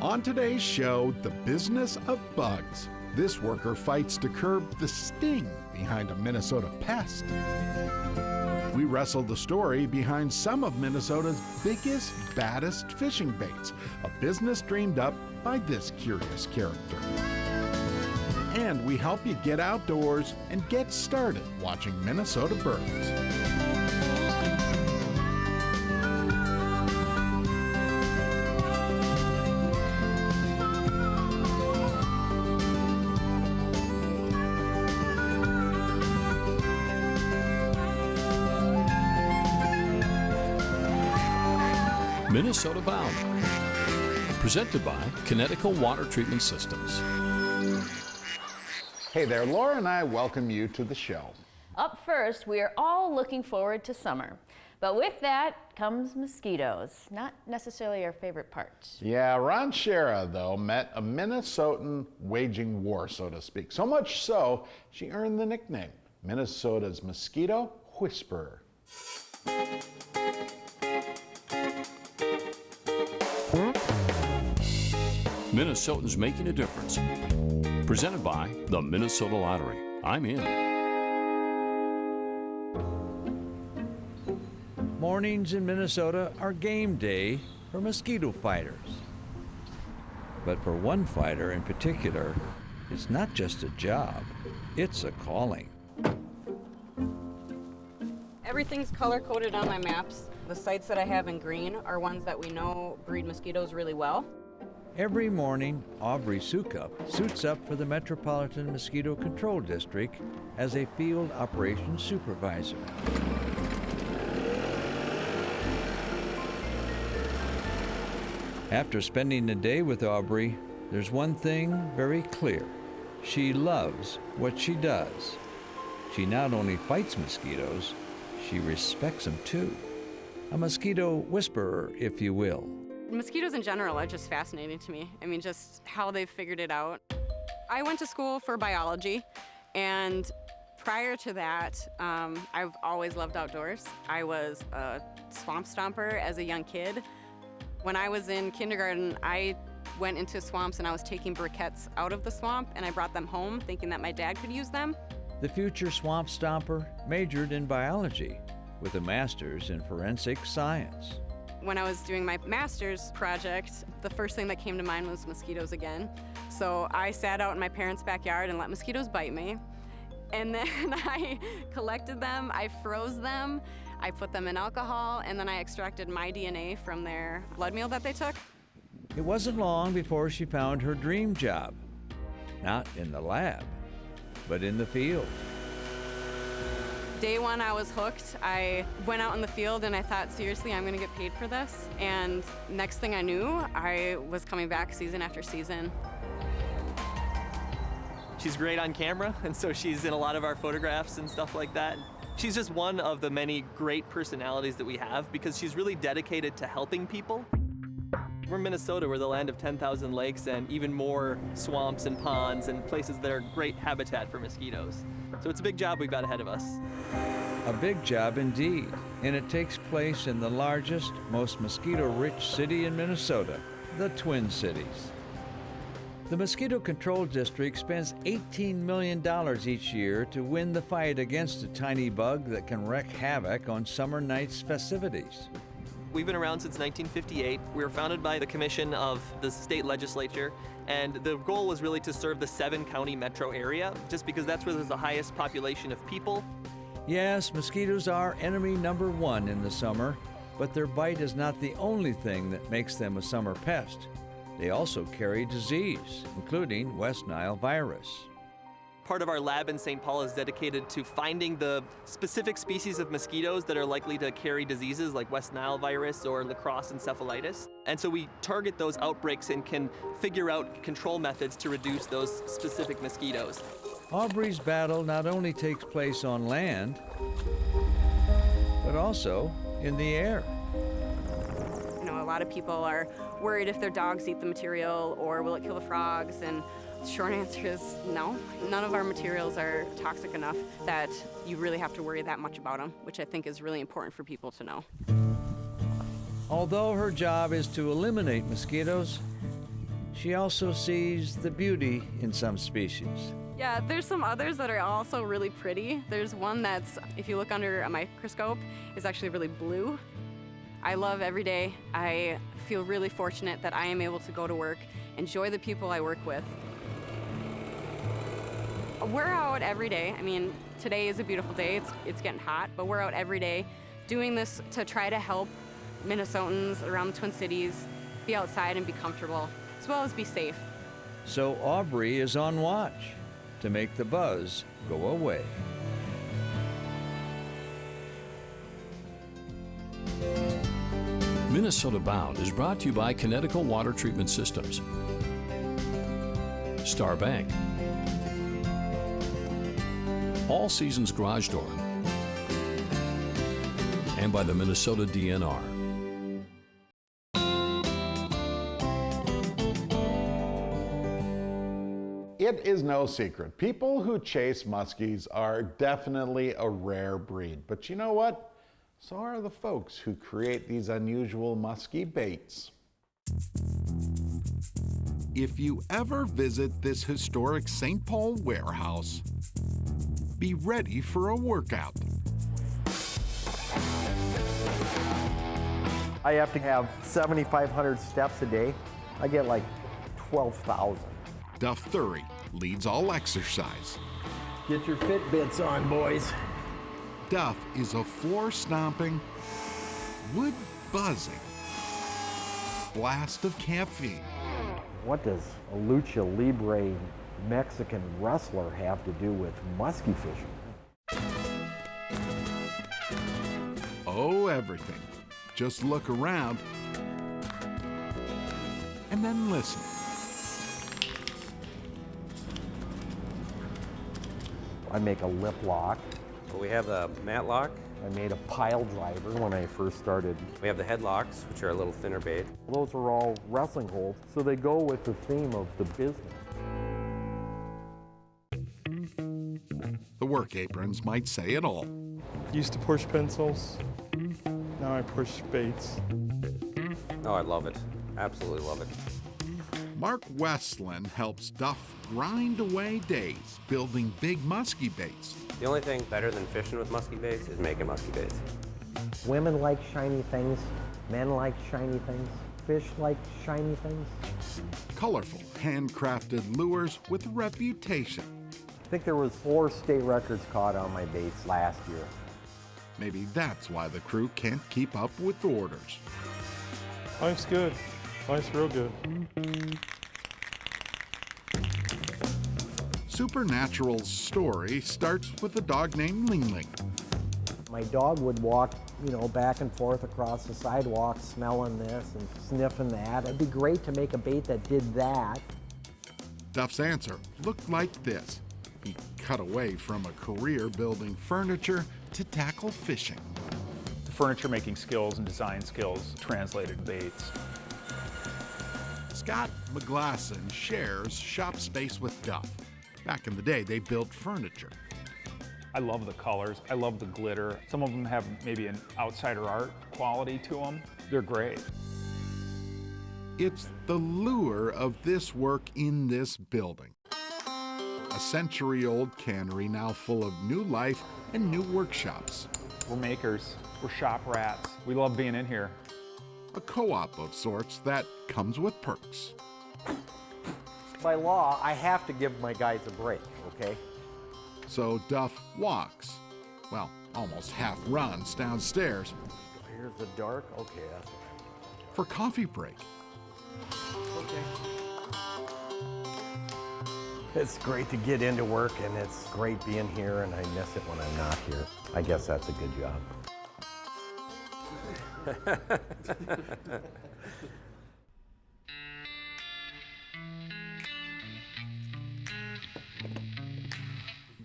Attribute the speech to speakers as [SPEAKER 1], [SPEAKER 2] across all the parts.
[SPEAKER 1] On today's show, the business of bugs. This worker fights to curb the sting behind a Minnesota pest. We wrestle the story behind some of Minnesota's biggest, baddest fishing baits, a business dreamed up by this curious character. And we help you get outdoors and get started watching Minnesota birds.
[SPEAKER 2] Minnesota Bound, presented by Connecticut Water Treatment Systems.
[SPEAKER 1] Hey there, Laura and I welcome you to the show.
[SPEAKER 3] Up first, we are all looking forward to summer. But with that comes mosquitoes, not necessarily our favorite part.
[SPEAKER 1] Yeah, Laura Schara, though, met a Minnesotan waging war, so to speak. So much so, she earned the nickname, Minnesota's Mosquito Whisperer.
[SPEAKER 2] Minnesotans making a difference. Presented by the Minnesota Lottery. I'm in.
[SPEAKER 4] Mornings in Minnesota are game day for mosquito fighters. But for one fighter in particular, it's not just a job, it's a calling.
[SPEAKER 5] Everything's color-coded on my maps. The sites that I have in green are ones that we know breed mosquitoes really well.
[SPEAKER 4] Every morning, Aubrey Sukup suits up for the Metropolitan Mosquito Control District as a field operations supervisor. After spending the day with Aubrey, there's one thing very clear. She loves what she does. She not only fights mosquitoes, she respects them too. A mosquito whisperer, if you will.
[SPEAKER 5] Mosquitoes in general are just fascinating to me. I mean, just how they've figured it out. I went to school for biology, and prior to that, I've always loved outdoors. I was a swamp stomper as a young kid. When I was in kindergarten, I went into swamps and I was taking briquettes out of the swamp, and I brought them home thinking that my dad could use them.
[SPEAKER 4] The future swamp stomper majored in biology with a master's in forensic science.
[SPEAKER 5] When I was doing my master's project, the first thing that came to mind was mosquitoes again. So I sat out in my parents' backyard and let mosquitoes bite me. And then I collected them, I froze them, I put them in alcohol, and then I extracted my DNA from their blood meal that they took.
[SPEAKER 4] It wasn't long before she found her dream job. Not in the lab, but in the field.
[SPEAKER 5] Day one, I was hooked. I went out in the field and I thought, seriously, I'm gonna get paid for this. And next thing I knew, I was coming back season after season.
[SPEAKER 6] She's great on camera, and so she's in a lot of our photographs and stuff like that. She's just one of the many great personalities that we have because she's really dedicated to helping people. We're Minnesota, we're the land of 10,000 lakes and even more swamps and ponds and places that are great habitat for mosquitoes. So it's a big job we've got ahead of us.
[SPEAKER 4] A big job indeed, and it takes place in the largest, most mosquito-rich city in Minnesota, the Twin Cities. The Mosquito Control District spends $18 million each year to win the fight against a tiny bug that can wreak havoc on summer nights' festivities.
[SPEAKER 6] We've been around since 1958. We were founded by the commission of the state legislature, and the goal was really to serve the 7-county metro area, just because that's where there's the highest population of people.
[SPEAKER 4] Yes, mosquitoes are enemy number one in the summer, but their bite is not the only thing that makes them a summer pest. They also carry disease, including West Nile virus.
[SPEAKER 6] Part of our lab in St. Paul is dedicated to finding the specific species of mosquitoes that are likely to carry diseases like West Nile virus or lacrosse encephalitis. And so we target those outbreaks and can figure out control methods to reduce those specific mosquitoes.
[SPEAKER 4] Aubrey's battle not only takes place on land, but also in the air.
[SPEAKER 5] You know, a lot of people are worried if their dogs eat the material or will it kill the frogs, and the short answer is no. None of our materials are toxic enough that you really have to worry that much about them, which I think is really important for people to know.
[SPEAKER 4] Although her job is to eliminate mosquitoes, She also sees the beauty in some species.
[SPEAKER 5] Yeah, there's some others that are also really pretty. There's one that's, if you look under a microscope, is actually really blue. I love every day. I feel really fortunate that I am able to go to work, enjoy the people I work with. We're out every day. I mean, today is a beautiful day. It's getting hot, but we're out every day doing this to try to help Minnesotans around the Twin Cities be outside and be comfortable, as well as be safe.
[SPEAKER 4] So Aubrey is on watch to make the buzz go away.
[SPEAKER 2] Minnesota Bound is brought to you by Connecticut Water Treatment Systems, Star Bank, All Seasons Garage Door, and by the Minnesota DNR.
[SPEAKER 1] It is no secret. People who chase muskies are definitely a rare breed. But you know what? So are the folks who create these unusual muskie baits. If you ever visit this historic St. Paul warehouse, be ready for a workout.
[SPEAKER 7] I have to have 7,500 steps a day. I get like 12,000.
[SPEAKER 1] Duff Thury leads all exercise.
[SPEAKER 7] Get your Fitbits on, boys.
[SPEAKER 1] Duff is a floor-stomping, wood-buzzing blast of caffeine.
[SPEAKER 7] What does a lucha libre Mexican wrestler have to do with muskie fishing?
[SPEAKER 1] Oh, everything. Just look around and then listen.
[SPEAKER 7] I make a lip lock.
[SPEAKER 8] We have the matlock.
[SPEAKER 7] I made a pile driver when I first started.
[SPEAKER 8] We have the headlocks, which are a little thinner bait.
[SPEAKER 7] Those are all wrestling holds, so they go with the theme of the business.
[SPEAKER 1] The work aprons might say it all.
[SPEAKER 9] Used to push pencils, now I push baits.
[SPEAKER 8] Oh, I love it. Absolutely love it.
[SPEAKER 1] Mark Westland helps Duff grind away days building big muskie baits.
[SPEAKER 8] The only thing better than fishing with muskie baits is making muskie baits.
[SPEAKER 7] Women like shiny things, men like shiny things, fish like shiny things.
[SPEAKER 1] Colorful, handcrafted lures with reputation.
[SPEAKER 7] I think there was 4 state records caught on my baits last year.
[SPEAKER 1] Maybe that's why the crew can't keep up with orders.
[SPEAKER 9] Life's good. Life's real good.
[SPEAKER 1] Supernatural's story starts with a dog named Ling Ling.
[SPEAKER 7] My dog would walk, back and forth across the sidewalk, smelling this and sniffing that. It'd be great to make a bait that did that.
[SPEAKER 1] Duff's answer looked like this. He cut away from a career building furniture to tackle fishing.
[SPEAKER 10] The furniture making skills and design skills translated baits.
[SPEAKER 1] Scott McGlasson shares shop space with Duff. Back in the day, they built furniture.
[SPEAKER 10] I love the colors. I love the glitter. Some of them have maybe an outsider art quality to them. They're great.
[SPEAKER 1] It's the lure of this work in this building. A century-old cannery now full of new life and new workshops.
[SPEAKER 10] We're makers. We're shop rats. We love being in here.
[SPEAKER 1] A co-op of sorts that comes with perks.
[SPEAKER 7] By law, I have to give my guys a break, okay?
[SPEAKER 1] So Duff walks, well, almost half runs downstairs
[SPEAKER 7] Here's the dark. Okay, that's
[SPEAKER 1] for coffee break.
[SPEAKER 7] It's great to get into work, and it's great being here, and I miss it when I'm not here. I guess that's a good job.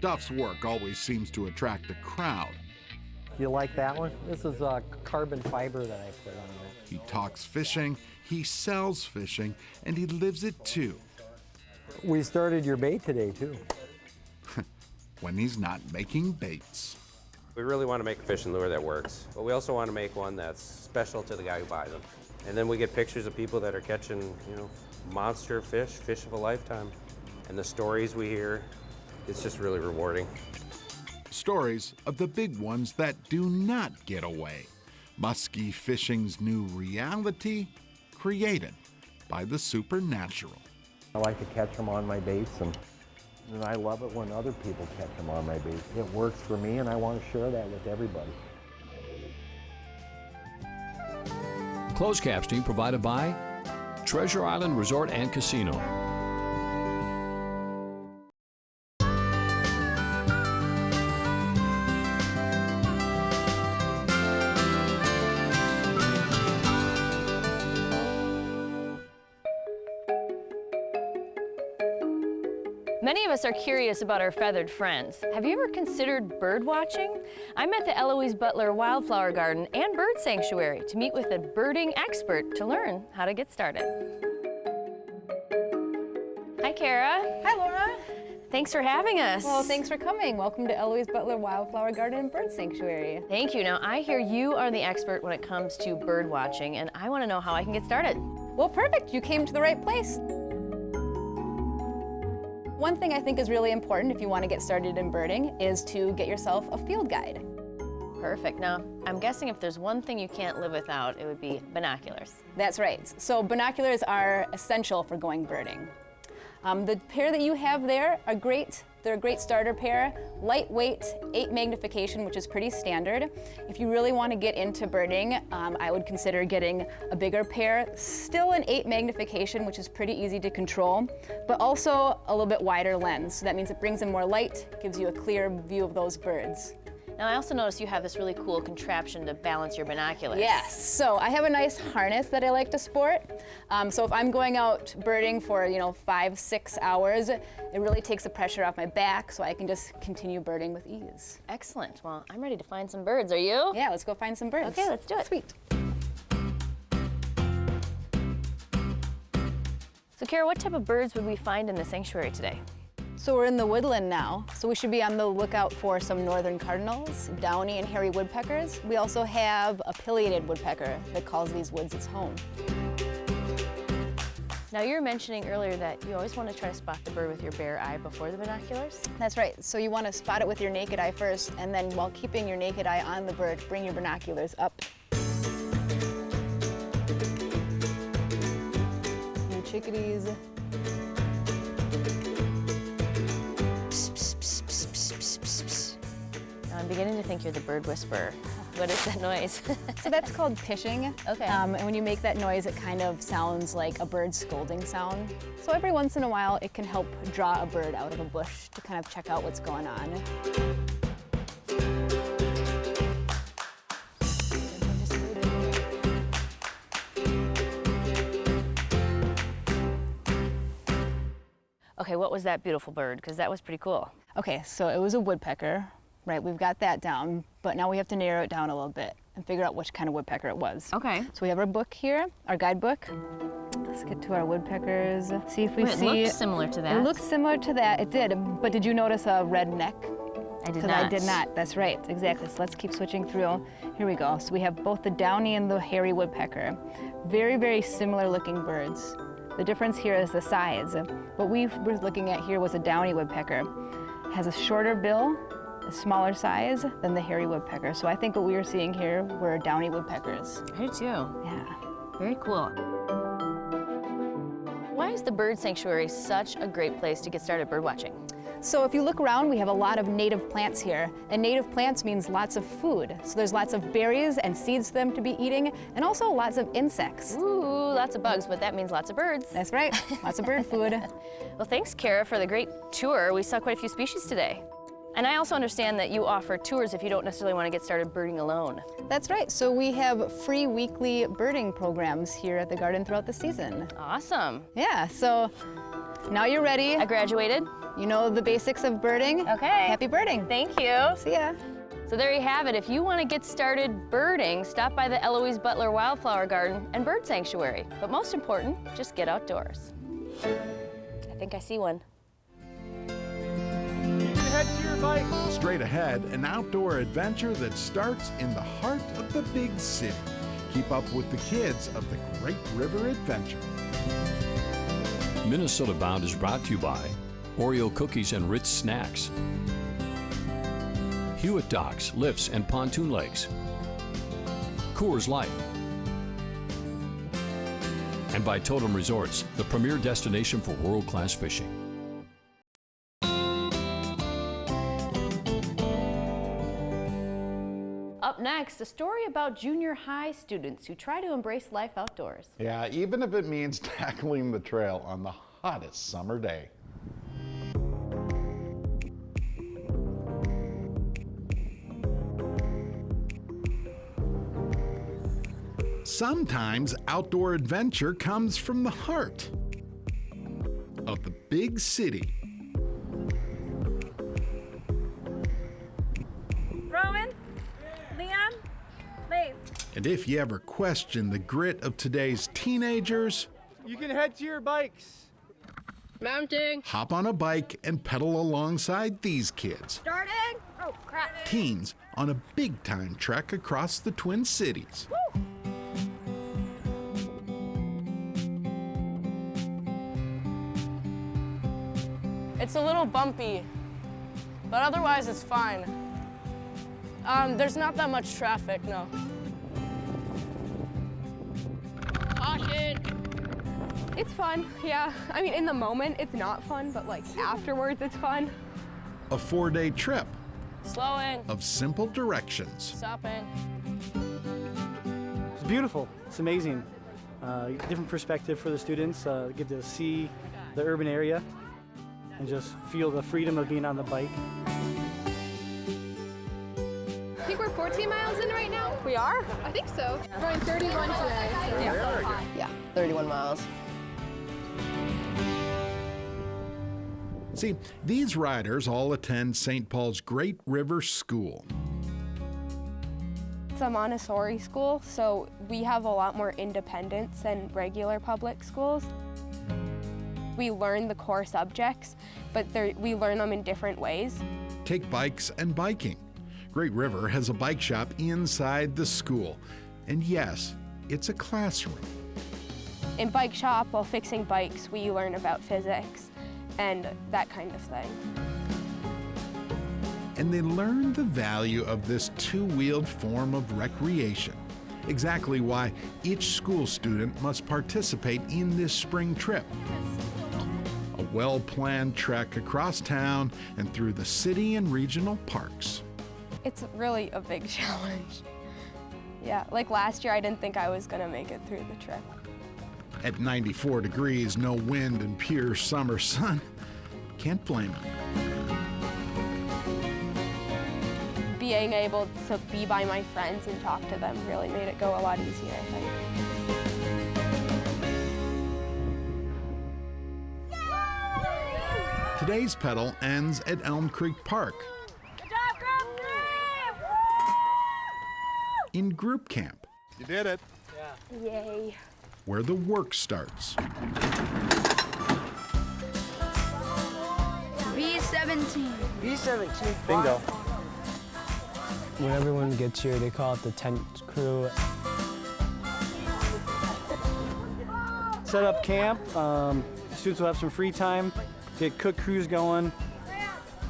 [SPEAKER 1] Duff's work always seems to attract a crowd.
[SPEAKER 7] You like that one? This is carbon fiber that I put on there.
[SPEAKER 1] He talks fishing, he sells fishing, and he lives it too.
[SPEAKER 7] We started your bait today, too.
[SPEAKER 1] When he's not making baits.
[SPEAKER 8] We really want to make a fishing lure that works, but we also want to make one that's special to the guy who buys them. And then we get pictures of people that are catching, you know, monster fish of a lifetime. And the stories we hear, it's just really rewarding.
[SPEAKER 1] Stories of the big ones that do not get away. Musky fishing's new reality, created by the supernatural.
[SPEAKER 7] I like to catch them on my baits, and I love it when other people catch them on my baits. It works for me, and I want to share that with everybody.
[SPEAKER 2] Closed captioning provided by Treasure Island Resort and Casino.
[SPEAKER 3] Many of us are curious about our feathered friends. Have you ever considered bird watching? I'm at the Eloise Butler Wildflower Garden and Bird Sanctuary to meet with a birding expert to learn how to get started. Hi, Kara.
[SPEAKER 11] Hi, Laura.
[SPEAKER 3] Thanks for having us.
[SPEAKER 11] Well, thanks for coming. Welcome to Eloise Butler Wildflower Garden and Bird Sanctuary.
[SPEAKER 3] Thank you. Now, I hear you are the expert when it comes to bird watching, and I want to know how I can get started.
[SPEAKER 11] Well, perfect. You came to the right place. One thing I think is really important if you want to get started in birding is to get yourself a field guide.
[SPEAKER 3] Perfect. Now, I'm guessing if there's one thing you can't live without, it would be binoculars.
[SPEAKER 11] That's right. So binoculars are essential for going birding. The pair that you have there are great. They're a great starter pair. Lightweight, 8 magnification, which is pretty standard. If you really want to get into birding, I would consider getting a bigger pair. Still an 8 magnification, which is pretty easy to control, but also a little bit wider lens. So that means it brings in more light, gives you a clear view of those birds.
[SPEAKER 3] Now, I also noticed you have this really cool contraption to balance your binoculars.
[SPEAKER 11] Yes, so I have a nice harness that I like to sport. So if I'm going out birding for 5-6 hours, it really takes the pressure off my back so I can just continue birding with ease.
[SPEAKER 3] Excellent. Well, I'm ready to find some birds. Are you?
[SPEAKER 11] Yeah, let's go find some birds.
[SPEAKER 3] Okay, let's do it.
[SPEAKER 11] Sweet.
[SPEAKER 3] So, Kara, what type of birds would we find in the sanctuary today?
[SPEAKER 11] So we're in the woodland now, so we should be on the lookout for some northern cardinals, downy and hairy woodpeckers. We also have a pileated woodpecker that calls these woods its home.
[SPEAKER 3] Now, you were mentioning earlier that you always want to try to spot the bird with your bare eye before the binoculars?
[SPEAKER 11] That's right. So you want to spot it with your naked eye first, and then while keeping your naked eye on the bird, bring your binoculars up. Your chickadees.
[SPEAKER 3] I'm beginning to think you're the bird whisperer. What is that noise?
[SPEAKER 11] So that's called pishing.
[SPEAKER 3] Okay.
[SPEAKER 11] And when you make that noise, it kind of sounds like a bird scolding sound. So every once in a while, it can help draw a bird out of a bush to kind of check out what's going on.
[SPEAKER 3] Okay, what was that beautiful bird? Because that was pretty cool.
[SPEAKER 11] Okay, so it was a woodpecker, right? We've got that down, but now we have to narrow it down a little bit and figure out which kind of woodpecker it was.
[SPEAKER 3] Okay.
[SPEAKER 11] So we have our book here, our guidebook. Let's get to our woodpeckers. See if we see.
[SPEAKER 3] It looked similar to that.
[SPEAKER 11] It looked similar to that, it did. But did you notice a red neck?
[SPEAKER 3] I did not.
[SPEAKER 11] I did not, that's right, exactly. So let's keep switching through. Here we go. So we have both the downy and the hairy woodpecker. Very, very similar looking birds. The difference here is the size. What we were looking at here was a downy woodpecker. It has a shorter bill, a smaller size than the hairy woodpecker. So I think what we were seeing here were downy woodpeckers.
[SPEAKER 3] I do too.
[SPEAKER 11] Yeah.
[SPEAKER 3] Very cool. Why is the bird sanctuary such a great place to get started bird watching?
[SPEAKER 11] So if you look around, we have a lot of native plants here. And native plants means lots of food. So there's lots of berries and seeds for them to be eating, and also lots of insects.
[SPEAKER 3] Ooh, lots of bugs, but that means lots of birds.
[SPEAKER 11] That's right, lots of bird food.
[SPEAKER 3] Well, thanks, Kara, for the great tour. We saw quite a few species today. And I also understand that you offer tours if you don't necessarily want to get started birding alone.
[SPEAKER 11] That's right. So we have free weekly birding programs here at the garden throughout the season.
[SPEAKER 3] Awesome.
[SPEAKER 11] Yeah, so now you're ready.
[SPEAKER 3] I graduated.
[SPEAKER 11] You know the basics of birding.
[SPEAKER 3] Okay.
[SPEAKER 11] Happy birding.
[SPEAKER 3] Thank you.
[SPEAKER 11] See ya.
[SPEAKER 3] So there you have it. If you want to get started birding, stop by the Eloise Butler Wildflower Garden and Bird Sanctuary. But most important, just get outdoors. I think I see one.
[SPEAKER 1] Head to your bike. Straight ahead, an outdoor adventure that starts in the heart of the big city. keep up with the kids of the Great River Adventure.
[SPEAKER 2] Minnesota Bound is brought to you by Oreo Cookies and Ritz Snacks, Hewitt Docks, Lifts and Pontoon Lakes, Coors Light, and by Totem Resorts, the premier destination for world-class fishing.
[SPEAKER 3] Up next, a story about junior high students who try to embrace life outdoors.
[SPEAKER 1] Yeah, even if it means tackling the trail on the hottest summer day. Sometimes outdoor adventure comes from the heart of the big city.
[SPEAKER 12] Rowan, Liam, Leif.
[SPEAKER 1] And if you ever question the grit of today's teenagers,
[SPEAKER 13] you can head to your bikes.
[SPEAKER 12] Mounting.
[SPEAKER 1] Hop on a bike and pedal alongside these kids.
[SPEAKER 12] Starting. Oh, crap.
[SPEAKER 1] Teens on a big-time trek across the Twin Cities.
[SPEAKER 12] Woo.
[SPEAKER 14] It's a little bumpy, but otherwise it's fine. There's not that much traffic, no.
[SPEAKER 12] Caution!
[SPEAKER 15] It's fun, yeah. I mean, in the moment, it's not fun, but like afterwards, it's fun.
[SPEAKER 1] A 4-day trip
[SPEAKER 14] Slowing.
[SPEAKER 1] of simple directions.
[SPEAKER 14] Stopping.
[SPEAKER 13] It's beautiful. It's amazing. Different perspective for the students. Get to see the urban area and just feel the freedom of being on the bike.
[SPEAKER 15] I think we're 14 miles in right now. We are? I think so. We're going 31 today. So
[SPEAKER 14] Yeah, 31 miles.
[SPEAKER 1] See, these riders all attend St. Paul's Great River School.
[SPEAKER 15] it's a Montessori school, so we have a lot more independence than regular public schools. We learn the core subjects, but we learn them in different ways.
[SPEAKER 1] Take bikes and biking. Great River has a bike shop inside the school. And yes, it's a classroom.
[SPEAKER 15] In bike shop, while fixing bikes, we learn about physics and that kind of thing.
[SPEAKER 1] And they learn the value of this two-wheeled form of recreation. Exactly why each school student must participate in this spring trip. A well-planned trek across town and through the city and regional parks.
[SPEAKER 15] It's really a big challenge. Yeah, like last year I didn't think I was gonna make it through the trip.
[SPEAKER 1] At 94 degrees, no wind and pure summer sun, can't blame them.
[SPEAKER 15] Being able to be by my friends and talk to them really made it go a lot easier, I think.
[SPEAKER 1] Today's pedal ends at Elm Creek Park. In group camp.
[SPEAKER 9] You did it.
[SPEAKER 15] Yeah. Yay.
[SPEAKER 1] Where the work starts.
[SPEAKER 12] B17.
[SPEAKER 13] B17. Bingo.
[SPEAKER 16] When everyone gets here, they call it the tent crew.
[SPEAKER 13] Set up camp. Students will have some free time. Get cook crews going.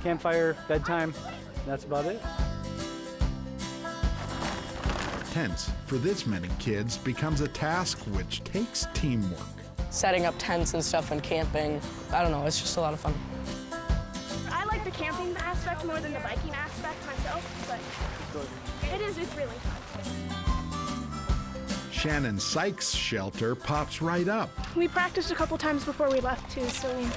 [SPEAKER 13] Campfire, bedtime. That's about it.
[SPEAKER 1] Tents for this many kids becomes a task which takes teamwork.
[SPEAKER 14] Setting up tents and stuff and camping, I don't know, it's just a lot of fun.
[SPEAKER 12] I like the camping aspect more than the biking aspect myself, but it's really fun.
[SPEAKER 1] Shannon Sykes' shelter pops right up.
[SPEAKER 12] We practiced a couple times before we left too, so we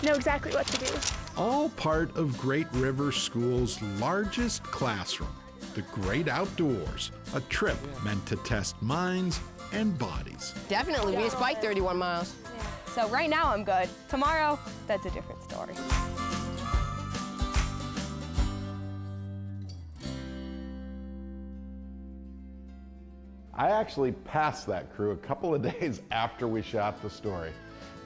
[SPEAKER 12] know exactly what to do.
[SPEAKER 1] All part of Great River School's largest classroom, the Great Outdoors, a trip meant to test minds and bodies.
[SPEAKER 14] Definitely, we just bike 31 miles.
[SPEAKER 15] Yeah. So right now I'm good. Tomorrow, that's a different story.
[SPEAKER 1] I actually passed that crew a couple of days after we shot the story.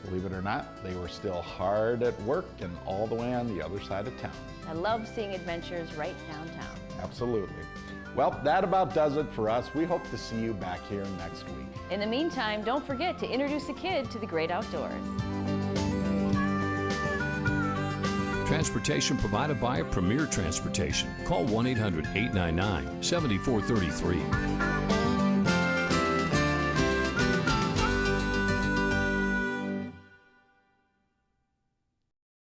[SPEAKER 1] Believe it or not, they were still hard at work and all the way on the other side of town.
[SPEAKER 3] I love seeing adventures right downtown.
[SPEAKER 1] Absolutely. Well, that about does it for us. We hope to see you back here next week.
[SPEAKER 3] In the meantime, don't forget to introduce a kid to the great outdoors.
[SPEAKER 2] Transportation provided by Premier Transportation. Call 1-800-899-7433.